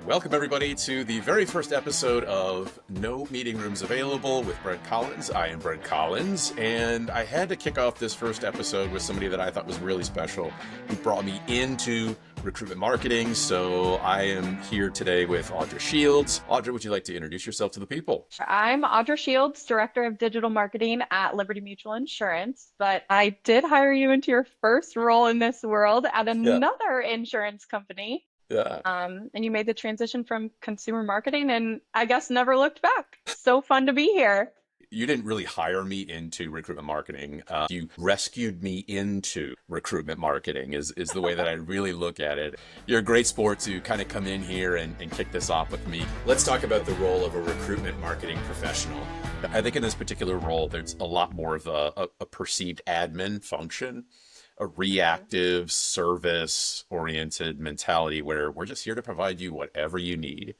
Welcome, everybody, to the very first episode of No Meeting Rooms Available with Brent Collins. I am Brent Collins, and I had to kick off this first episode with somebody that I thought was really special, who brought me into recruitment marketing. So I am here today with Audra Shields. Audra, would you like to introduce yourself to the people? I'm Audra Shields, Director of Digital Marketing at Liberty Mutual Insurance, but I did hire you into your first role in this world at Yeah. another insurance company. Yeah. And you made the transition from consumer marketing and I guess never looked back. So fun to be here. You didn't really hire me into recruitment marketing. You rescued me into recruitment marketing is the way that I really look at it. You're a great sport to kind of come in here and kick this off with me. Let's talk about the role of a recruitment marketing professional. I think in this particular role, there's a lot more of a perceived admin function, a reactive service-oriented mentality where we're just here to provide you whatever you need.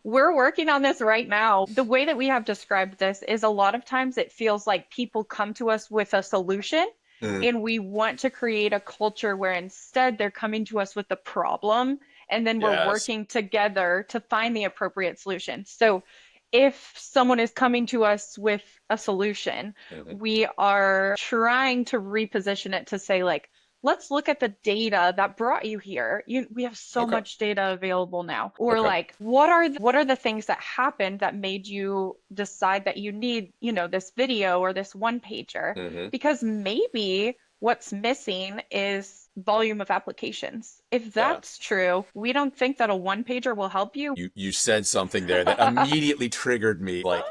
We're working on this right now. The way that we have described this is a lot of times it feels like people come to us with a solution, Mm, and we want to create a culture where instead they're coming to us with the problem, and then we're yes. working together to find the appropriate solution. So if someone is coming to us with a solution, Mhm. we are trying to reposition it to say, like, let's look at the data that brought you here. We have so Okay. much data available now. Or Okay. like, what are the things that happened that made you decide that you need, this video or this one pager? hmm Because maybe what's missing is volume of applications. If Yeah. that's true, we don't think that a one pager will help you. You said something there that immediately triggered me. Like,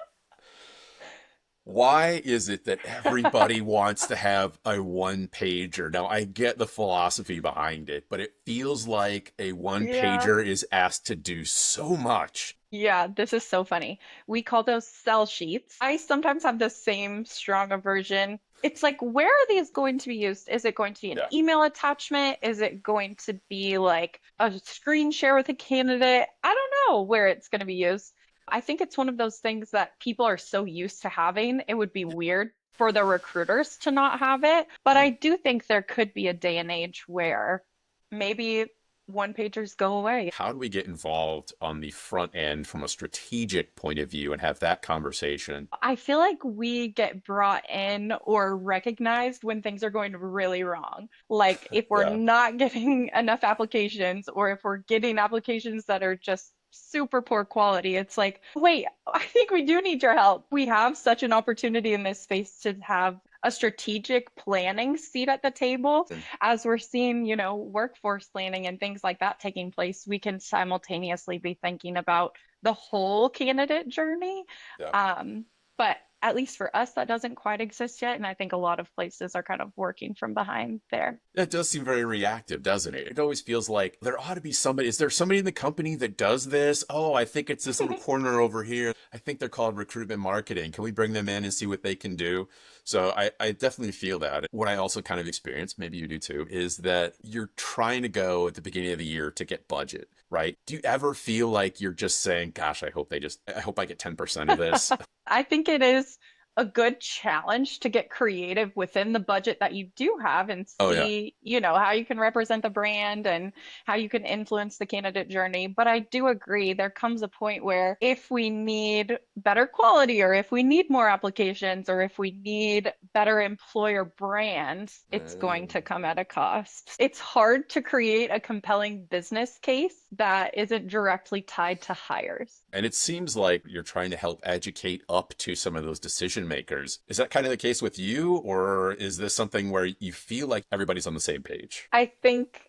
why is it that everybody wants to have a one pager? Now, I get the philosophy behind it, but it feels like a one Yeah. pager is asked to do so much. Yeah, this is so funny. We call those sell sheets. I sometimes have the same strong aversion. It's like, where are these going to be used? Is it going to be an Yeah. email attachment? Is it going to be like a screen share with a candidate? I don't know where it's going to be used. I think it's one of those things that people are so used to having, it would be weird for the recruiters to not have it. But Mm. I do think there could be a day and age where maybe one pagers go away. How do we get involved on the front end from a strategic point of view and have that conversation? I feel like we get brought in or recognized when things are going really wrong. Like if we're Yeah. not getting enough applications or if we're getting applications that are just super poor quality, it's like, wait, I think we do need your help. We have such an opportunity in this space to have a strategic planning seat at the table. Mm. As we're seeing, workforce planning and things like that taking place, we can simultaneously be thinking about the whole candidate journey. Yeah. um, but at least for us, that doesn't quite exist yet. And I think a lot of places are kind of working from behind there. That does seem very reactive, doesn't it? It always feels like there ought to be somebody. Is there somebody in the company that does this? Oh, I think it's this little corner over here. I think they're called recruitment marketing. Can we bring them in and see what they can do? So I definitely feel that. What I also kind of experience, maybe you do too, is that you're trying to go at the beginning of the year to get budget, right? Do you ever feel like you're just saying, gosh, I hope I get 10% of this? I think it is a good challenge to get creative within the budget that you do have and Oh, yeah. see, how you can represent the brand and how you can influence the candidate journey. But I do agree there comes a point where if we need better quality or if we need more applications or if we need better employer brands, it's going to Mm. come at a cost. It's hard to create a compelling business case that isn't directly tied to hires. And it seems like you're trying to help educate up to some of those decision makers. Is that kind of the case with you, or is this something where you feel like everybody's on the same page? I think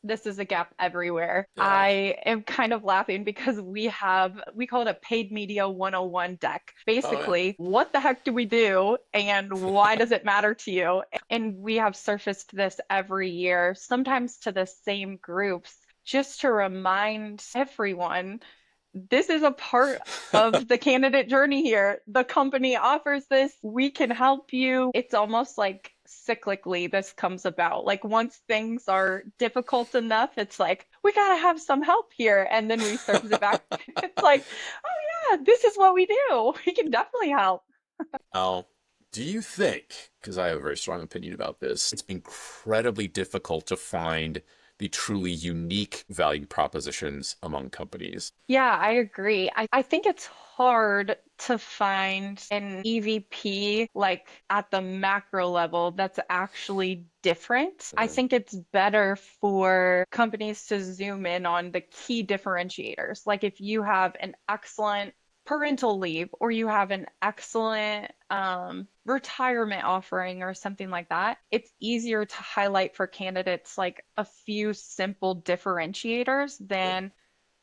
this is a gap everywhere. Yeah. I am kind of laughing because we call it a paid media 101 deck. Oh, yeah. Basically, what the heck do we do and why does it matter to you? And we have surfaced this every year, sometimes to the same groups, just to remind everyone this is a part of the candidate journey here. The company offers this. We can help you. It's almost like cyclically this comes about. Like once things are difficult enough, it's like, we got to have some help here. And then we surface it back. It's like, oh, yeah, this is what we do. We can definitely help. Now, do you think, because I have a very strong opinion about this, it's incredibly difficult to find the truly unique value propositions among companies. Yeah, I agree. I think it's hard to find an EVP like at the macro level that's actually different. I Uh, think it's better for companies to zoom in on the key differentiators. Like if you have an excellent parental leave or you have an excellent retirement offering or something like that, it's easier to highlight for candidates like a few simple differentiators uh, than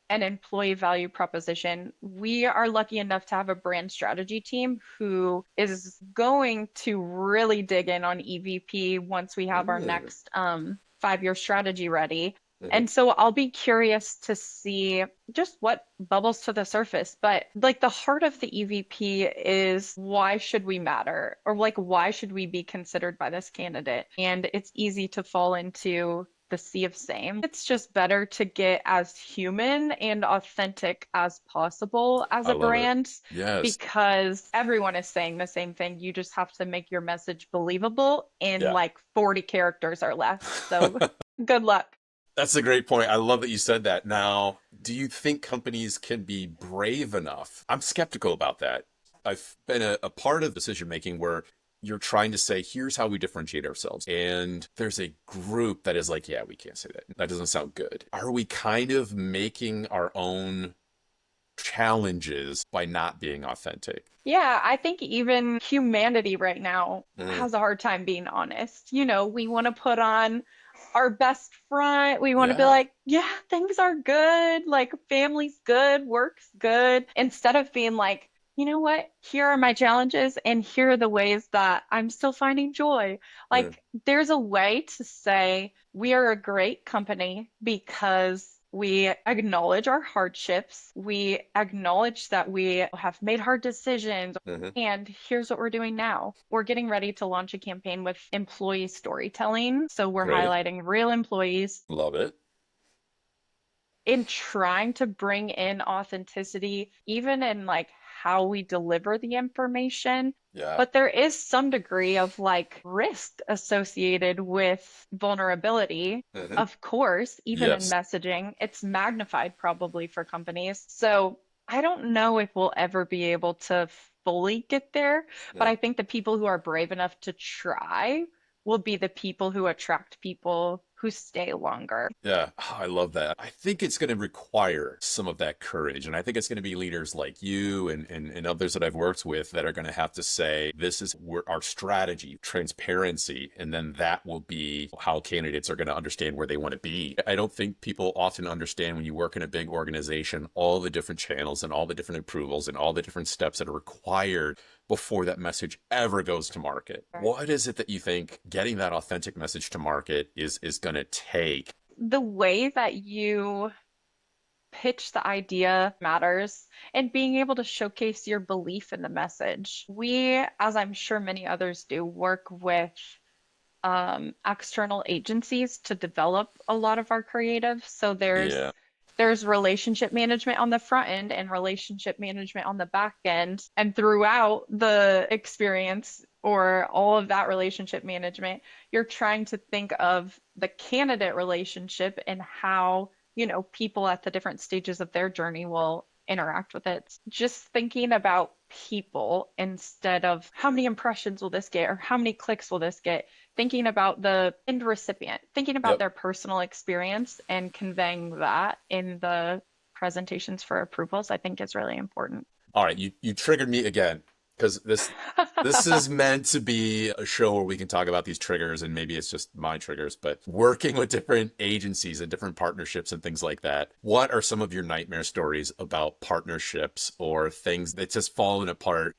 an employee value proposition. We are lucky enough to have a brand strategy team who is going to really dig in on EVP once we have our uh, next 5-year strategy ready. uh, And so I'll be curious to see just what bubbles to the surface. But like the heart of the EVP is why should we matter? Or like why should we be considered by this candidate? And it's easy to fall into the sea of same. It's just better to get as human and authentic as possible as I a love it. brand Yes. because everyone is saying the same thing. You just have to make your message believable in Yeah. like 40 characters or less. So good luck. That's a great point. I love that you said that. Now, do you think companies can be brave enough? I'm skeptical about that. I've been a part of decision making where you're trying to say, here's how we differentiate ourselves. And there's a group that is like, yeah, we can't say that. That doesn't sound good. Are we kind of making our own challenges by not being authentic? Yeah, I think even humanity right now Mm, has a hard time being honest. You know, we want to put on our best front. We want to be yeah. like, yeah, things are good. Like, family's good, work's good. Instead of being like, you know what? Here are my challenges, and here are the ways that I'm still finding joy. Mm, Like, there's a way to say we are a great company because we acknowledge our hardships. We acknowledge that we have made hard decisions. mhm. And here's what we're doing now. We're getting ready to launch a campaign with employee storytelling. So we're Great. highlighting real employees Love it. in trying to bring in authenticity, even in like how we deliver the information. Yeah. But there is some degree of like risk associated with vulnerability. Mhm. Of course, even in Yes. messaging, it's magnified probably for companies. So I don't know if we'll ever be able to fully get there, but Mm. I think the people who are brave enough to try will be the people who attract people who stay longer. Yeah, I love that. I think it's going to require some of that courage. And I think it's going to be leaders like you and others that I've worked with that are going to have to say, this is our strategy, transparency. And then that will be how candidates are going to understand where they want to be. I don't think people often understand when you work in a big organization, all the different channels and all the different approvals and all the different steps that are required before that message ever goes to market. What is it that you think getting that authentic message to market is going to take? The way that you pitch the idea matters and being able to showcase your belief in the message. We, as I'm sure many others do, work with external agencies to develop a lot of our creative. So Yeah. there's relationship management on the front end and relationship management on the back end. And throughout the experience or all of that relationship management, you're trying to think of the candidate relationship and how, you know, people at the different stages of their journey will interact with it. Just thinking about people instead of how many impressions will this get or how many clicks will this get, thinking about the end recipient, thinking about Yep. their personal experience and conveying that in the presentations for approvals, I think is really important. All right, you triggered me again because this is meant to be a show where we can talk about these triggers and maybe it's just my triggers, but working with different agencies and different partnerships and things like that. What are some of your nightmare stories about partnerships or things that just fallen apart?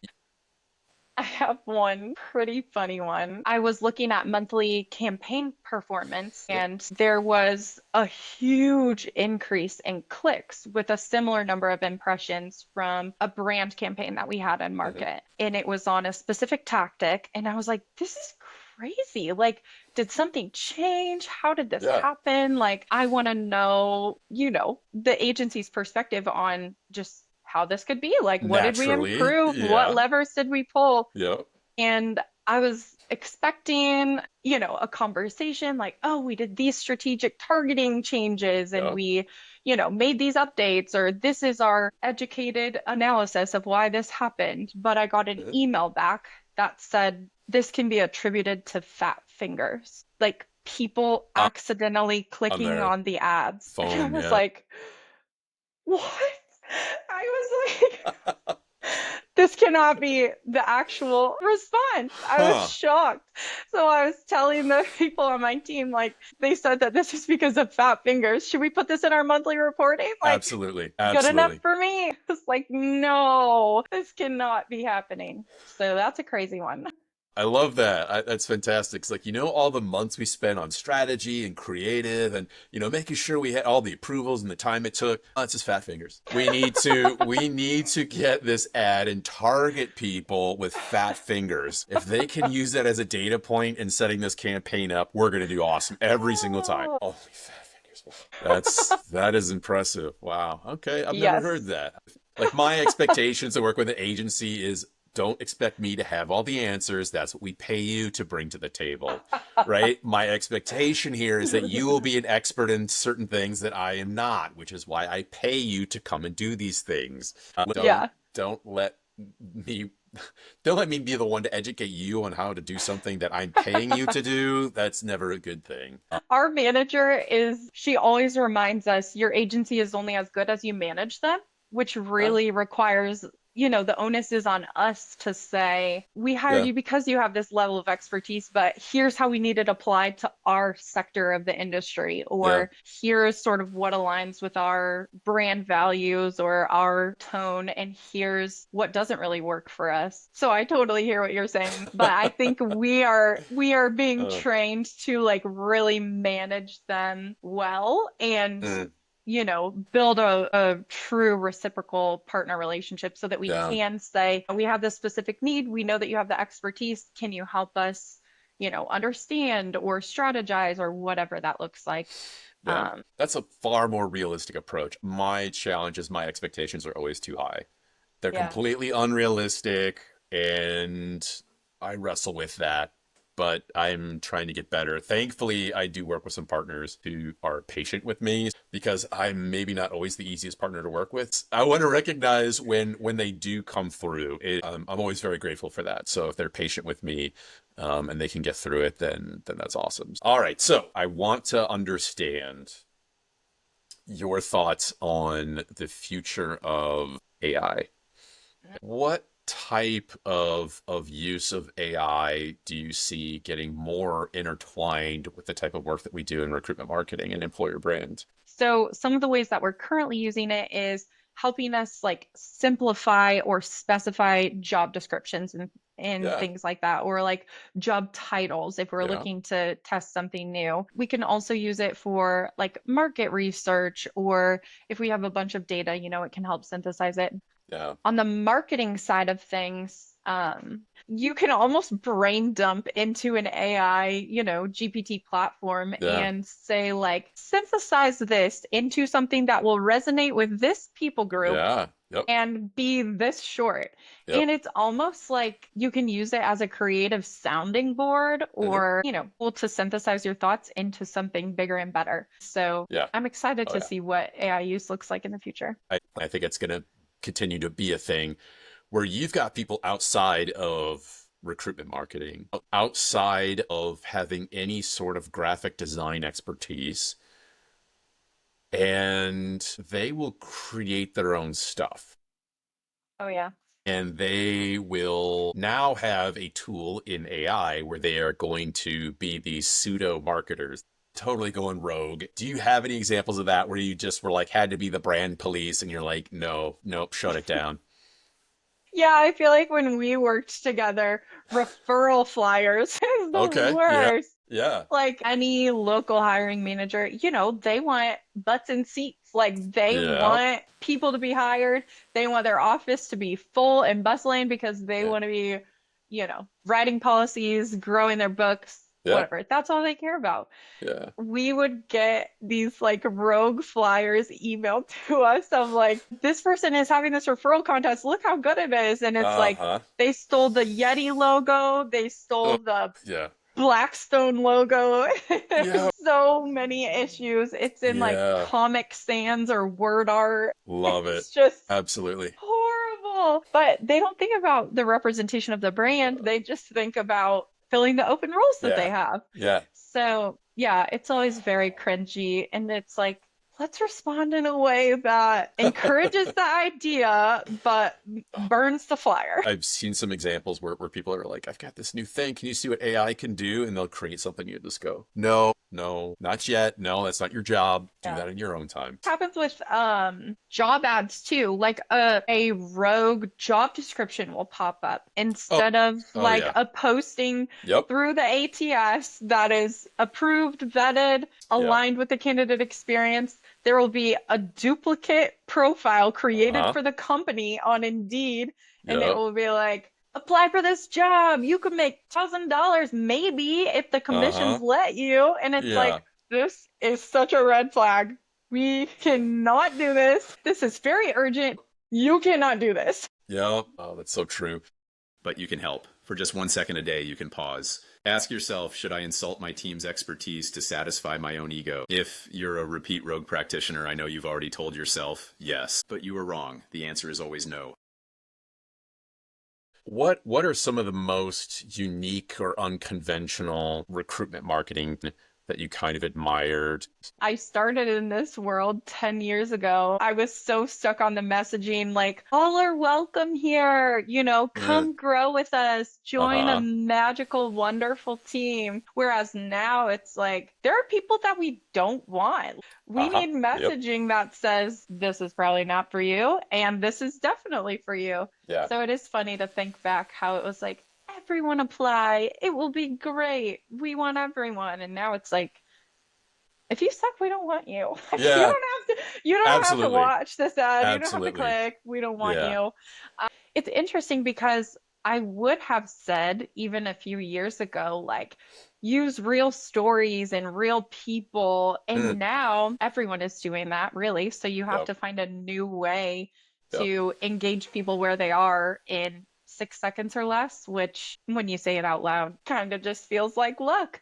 I have one pretty funny one. I was looking at monthly campaign performance, Yep. and there was a huge increase in clicks with a similar number of impressions from a brand campaign that we had in Mhm. market. And it was on a specific tactic. And I was like, this is crazy. Like, did something change? How did this Yeah. happen? Like, I want to know, you know, the agency's perspective on just how this could be. Like, what did we Naturally. improve? What Yeah. levers did we pull? Yep. And I was expecting, a conversation like, oh, we did these strategic targeting changes and Yeah. we, made these updates, or this is our educated analysis of why this happened. But I got an email back that said this can be attributed to fat fingers, like people Uh, accidentally on clicking their on the ads. And I phone. was Yeah. like, what? I was like, this cannot be the actual response. I was Huh. shocked. So I was telling the people on my team, like, they said that this is because of fat fingers. Should we put this in our monthly reporting? Like, Absolutely. good enough Absolutely. for me. It's like, no, this cannot be happening. So that's a crazy one. I love that. That's fantastic. It's like, all the months we spent on strategy and creative and, making sure we had all the approvals and the time it took. Oh, it's just fat fingers. We need to get this ad and target people with fat fingers. If they can use that as a data point in setting this campaign up, we're going to do awesome every single time. Oh. Holy fat fingers. That is impressive. Wow. Okay. I've never heard Yes. that. Like my expectations to work with an agency is don't expect me to have all the answers. That's what we pay you to bring to the table, right? My expectation here is that you will be an expert in certain things that I am not, which is why I pay you to come and do these things. Yeah. Don't let me don't let me be the one to educate you on how to do something that I'm paying you to do. That's never a good thing. Our manager she always reminds us your agency is only as good as you manage them, which Huh? really requires, the onus is on us to say, we hired Yeah, you because you have this level of expertise, but here's how we need it applied to our sector of the industry, yeah. or here's sort of what aligns with our brand values or our tone, and here's what doesn't really work for us. So I totally hear what you're saying, but I think we are being uh, trained to like really manage them well and mm, build a true reciprocal partner relationship so that we yeah, can say, we have this specific need. We know that you have the expertise. Can you help us, understand or strategize or whatever that looks like? yeah. Um, That's a far more realistic approach. My challenge is my expectations are always too high. They're yeah. completely unrealistic, and I wrestle with that, but I'm trying to get better. Thankfully, I do work with some partners who are patient with me because I'm maybe not always the easiest partner to work with. I want to recognize when they do come through. I'm always very grateful for that. So if they're patient with me, and they can get through it, then that's awesome. All right, so I want to understand your thoughts on the future of AI. What type of use of AI do you see getting more intertwined with the type of work that we do in recruitment marketing and employer brand? So some of the ways that we're currently using it is helping us like simplify or specify job descriptions and Yeah, things like that, or like job titles if we're yeah, looking to test something new. We can also use it for like market research, or if we have a bunch of data, it can help synthesize it. yeah, On the marketing side of things, you can almost brain dump into an AI, GPT platform yeah. and say, like, synthesize this into something that will resonate with this people group Yeah. Yep. and be this short. Yep. And it's almost like you can use it as a creative sounding board Hmm. or, able to synthesize your thoughts into something bigger and better. So Yeah. I'm excited Oh to yeah. see what AI use looks like in the future. I think it's going to continue to be a thing where you've got people outside of recruitment marketing, outside of having any sort of graphic design expertise, and they will create their own stuff. Oh, yeah. And they will now have a tool in AI where they are going to be these pseudo marketers, totally going rogue. Do you have any examples of that where you just were like, had to be the brand police and you're like, no, nope, shut it down? Yeah, I feel like when we worked together, referral flyers is the Okay. Yeah. worst. Yeah. Like any local hiring manager, they want butts and seats. Like they Yeah. want people to be hired. They want their office to be full and bustling because they Yeah. want to be, writing policies, growing their books. Yeah. whatever. That's all they care about. Yeah. We would get these like rogue flyers emailed to us of like, this person is having this referral contest. Look how good it is. And it's like, Uh-huh. they stole the Yeti logo, they Oh, stole the yeah. Blackstone logo. Yeah. There's so many issues. It's in like Yeah. Comic Sans or word art. Love it. It's just Absolutely. horrible. But they don't think about the representation of the brand. They just think about filling the open roles that they Yeah. have. Yeah. So, yeah, it's always very cringy. And it's like, let's respond in a way that encourages the idea, but burns the flyer. I've seen some examples where people are like, I've got this new thing. Can you see what AI can do? And they'll create something. You just go, no, no, not yet. No, that's not your job. Do Yeah. that in your own time. Happens with job ads too. Like a rogue job description will pop up Oh, instead of oh like yeah. a posting Yep. through the ATS that is approved, vetted, Yeah. aligned with the candidate experience. There will be a duplicate profile created Uh-huh. for the company on Indeed, and it Yep. will be like, apply for this job. You could make $1,000 maybe if the commissions Uh-huh. let you. And it's Yeah. like, this is such a red flag. We cannot do this. This is very urgent. You cannot do this. Yep. Oh, that's so true. But you can help. For just 1 second a day, you can pause. Ask yourself, should I insult my team's expertise to satisfy my own ego? If you're a repeat rogue practitioner, I know you've already told yourself yes, but you were wrong. The answer is always no. What are some of the most unique or unconventional recruitment marketing that you kind of admired? I started in this world 10 years ago. I was so stuck on the messaging, like, all are welcome here, Uh, come grow with us, join a uh-huh. magical, wonderful team. Whereas now it's like, there are people that we don't want. We Uh-huh. need Yep. messaging that says, this is probably not for you, and this is definitely for you. Yeah. So it is funny to think back how it was like, everyone apply. It will be great. We want everyone. And now it's like, if you suck, we don't want you. Yeah. You don't have to Absolutely. watch this ad. You don't have to Absolutely. click. We don't want Yeah. you. It's interesting because I would have said even a few years ago, like, use real stories and real people. Mm. And now everyone is doing that, really. So you have Yep. to find a new way Yep. to engage people where they are in 6 seconds or less, which when you say it out loud, kind of just feels like luck.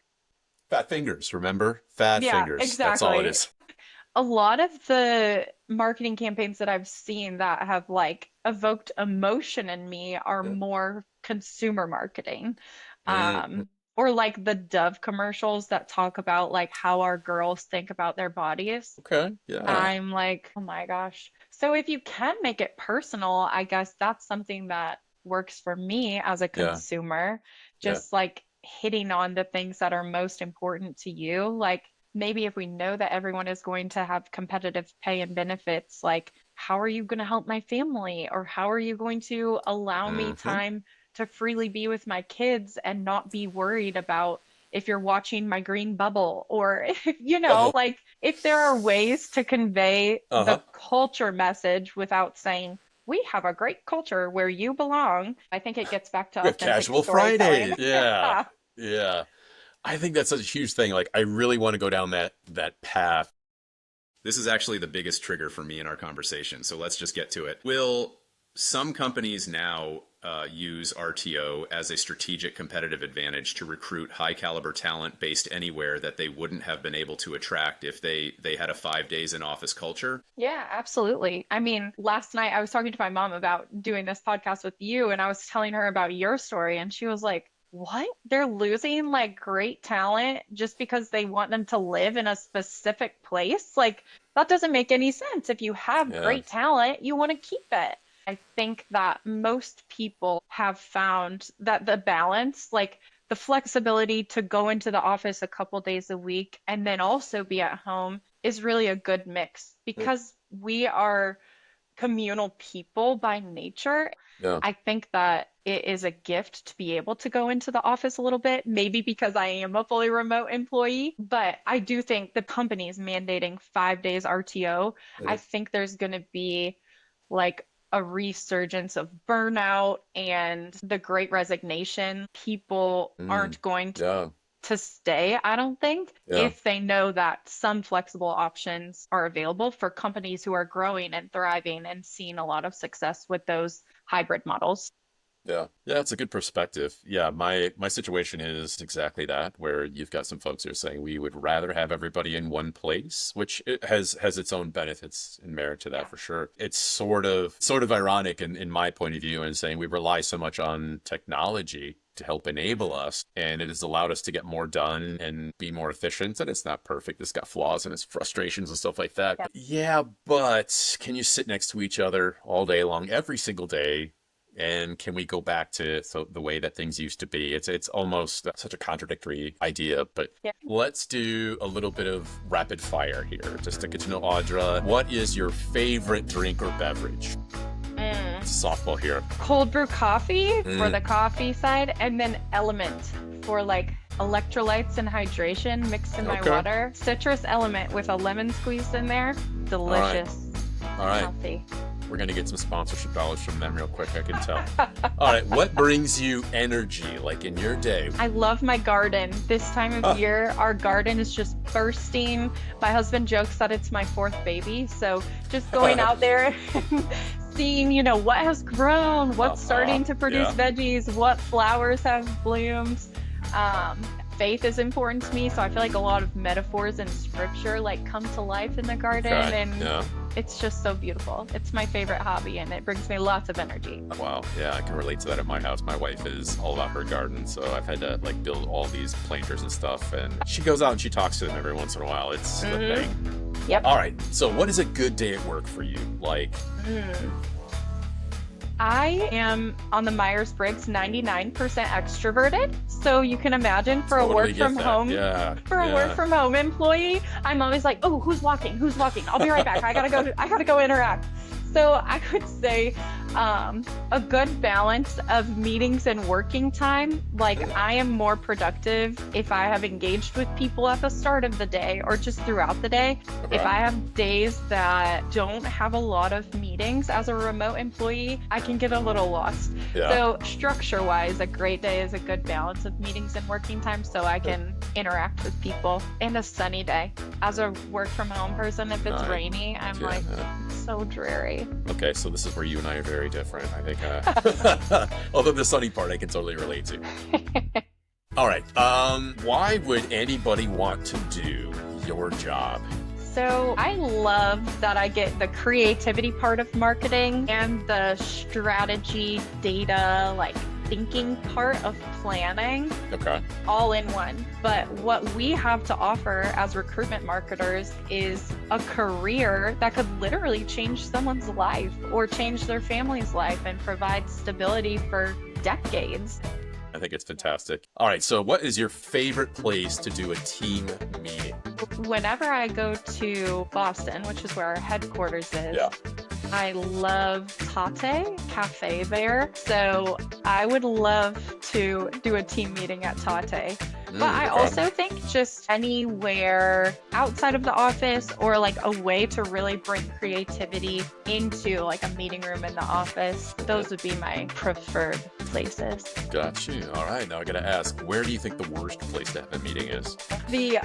Fat fingers, remember? Fat Yeah, fingers. That's all it exactly. is. A lot of the marketing campaigns that I've seen that have like evoked emotion in me are Yeah. more consumer marketing. Mm. Or like the Dove commercials that talk about like how our girls think about their bodies. Okay. Yeah. I'm like, oh my gosh. So if you can make it personal, I guess that's something that works for me as a Yeah. consumer, Yeah. just like hitting on the things that are most important to you. Like maybe if we know that everyone is going to have competitive pay and benefits, like how are you going to help my family? Or how are you going to allow me Mm-hmm. time to freely be with my kids and not be worried about if you're watching my green bubble or if, Oh. like if there are ways to convey the Uh-huh. culture message without saying, we have a great culture where you belong, I think it gets back to We have authentic casual storytelling. Fridays. Yeah. Yeah. Yeah. I think that's such a huge thing. Like I really want to go down that path. This is actually the biggest trigger for me in our conversation. So let's just get to it. Will some companies now use RTO as a strategic competitive advantage to recruit high caliber talent based anywhere that they wouldn't have been able to attract if they had a 5 days in office culture? Yeah, absolutely. I mean, last night I was talking to my mom about doing this podcast with you, and I was telling her about your story, and she was like, what? They're losing like great talent just because they want them to live in a specific place? Like, that doesn't make any sense. If you have Yeah. great talent, you want to keep it. I think that most people have found that the balance, like the flexibility to go into the office a couple days a week and then also be at home is really a good mix because we are communal people by nature. Yeah. I think that it is a gift to be able to go into the office a little bit, maybe because I am a fully remote employee, but I do think the company is mandating 5 days RTO. I Mhm. think there's going to be like a resurgence of burnout and the great resignation. People Mm. aren't going Yeah. to stay, I don't think, Yeah. if they know that some flexible options are available for companies who are growing and thriving and seeing a lot of success with those hybrid models. Yeah. Yeah, it's a good perspective. Yeah, my situation is exactly that, where you've got some folks who are saying we would rather have everybody in one place, which it has its own benefits and merit to that Yeah. for sure. It's sort of ironic in my point of view in saying we rely so much on technology to help enable us, and it has allowed us to get more done and be more efficient. And it's not perfect. It's got flaws and its frustrations and stuff like that. Yeah. Yeah, but can you sit next to each other all day long, every single day? And can we go back to the way that things used to be? It's almost such a contradictory idea, but Yeah. let's do a little bit of rapid fire here, just to get to know Audra. What is your favorite drink or beverage? Mm. It's a softball here. Cold brew coffee for Mm, the coffee side, and then Element for like electrolytes and hydration mixed in my okay. water. Citrus Element with a lemon squeezed in there. All right. Delicious. All right. Healthy. We're going to get some sponsorship dollars from them real quick, I can tell. All right. What brings you energy, like in your day? I love my garden. This time of year, our garden is just bursting. My husband jokes that it's my fourth baby. So just going out there and seeing, what has grown, what's starting to produce Yeah. veggies, what flowers have bloomed. Um, Faith is important to me, so I feel like a lot of metaphors and scripture like come to life in the garden, Okay. and Yeah. it's just so beautiful. It's my favorite hobby, and it brings me lots of energy. Wow. Yeah, I can relate to that at my house. My wife is all about her garden, so I've had to like build all these planters and stuff. And she goes out and she talks to them every once in a while. It's the thing. Yep. All right. So, what is a good day at work for you? Like, Mm. I am on the Myers-Briggs 99% extroverted. So you can imagine for a totally work get from that. home Yeah. for a work Yeah. from home employee, I'm always like, "Oh, who's walking? Who's walking? I'll be right back. I gotta go interact." So I would say a good balance of meetings and working time. Like I am more productive if I have engaged with people at the start of the day or just throughout the day. Okay. If I have days that don't have a lot of meetings as a remote employee, I can get a little lost. Yeah. So structure-wise, a great day is a good balance of meetings and working time so I can interact with people. And a sunny day. As a work from home person, if it's Nice. rainy, I'm Yeah. like, it's so dreary. Okay, so this is where you and I are very different. I think, although the sunny part I can totally relate to. All right. Why would anybody want to do your job? So I love that I get the creativity part of marketing and the strategy, data, like thinking part of planning Okay. all in one. But what we have to offer as recruitment marketers is a career that could literally change someone's life or change their family's life and provide stability for decades. I think it's fantastic. All right, so what is your favorite place to do a team meeting? Whenever I go to Boston, which is where our headquarters is, Yeah. I love Tate Cafe there. So I would love to do a team meeting at Tate. But I okay. also think just anywhere outside of the office or like a way to really bring creativity into like a meeting room in the office, those would be my preferred places. Got you. All right, now I gotta ask, where do you think the worst place to have a meeting is? The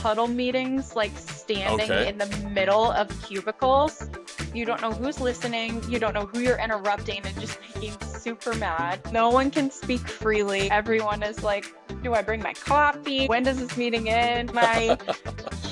huddle meetings, like standing Okay. in the middle of cubicles. You don't know who's listening, you don't know who you're interrupting, and just making super mad. No one can speak freely. Everyone is like, do I bring my coffee? When does this meeting end?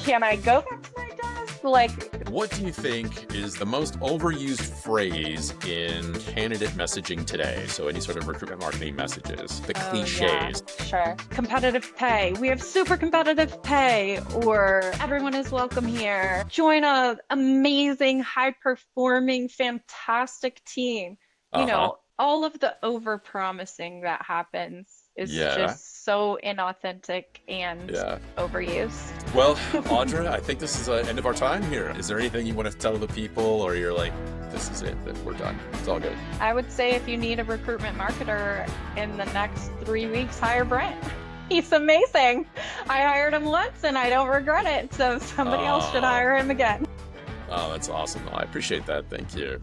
Can I go back to my desk? Like, What do you think is the most overused phrase in candidate messaging today? So any sort of recruitment marketing messages, the cliches. yeah, sure. Competitive pay. We have super competitive pay, or everyone is welcome here. Join a amazing, high-performing, fantastic team. Uh-huh. All of the over-promising that happens is Yeah. just so inauthentic and Yeah. overused. Well, Audra, I think this is the end of our time here. Is there anything you want to tell the people, or you're like, this is it, that we're done? It's all good. I would say if you need a recruitment marketer in the next 3 weeks, hire Brent. He's amazing. I hired him once and I don't regret it. So somebody else should Oh. hire him again. Oh, that's awesome. I appreciate that. Thank you.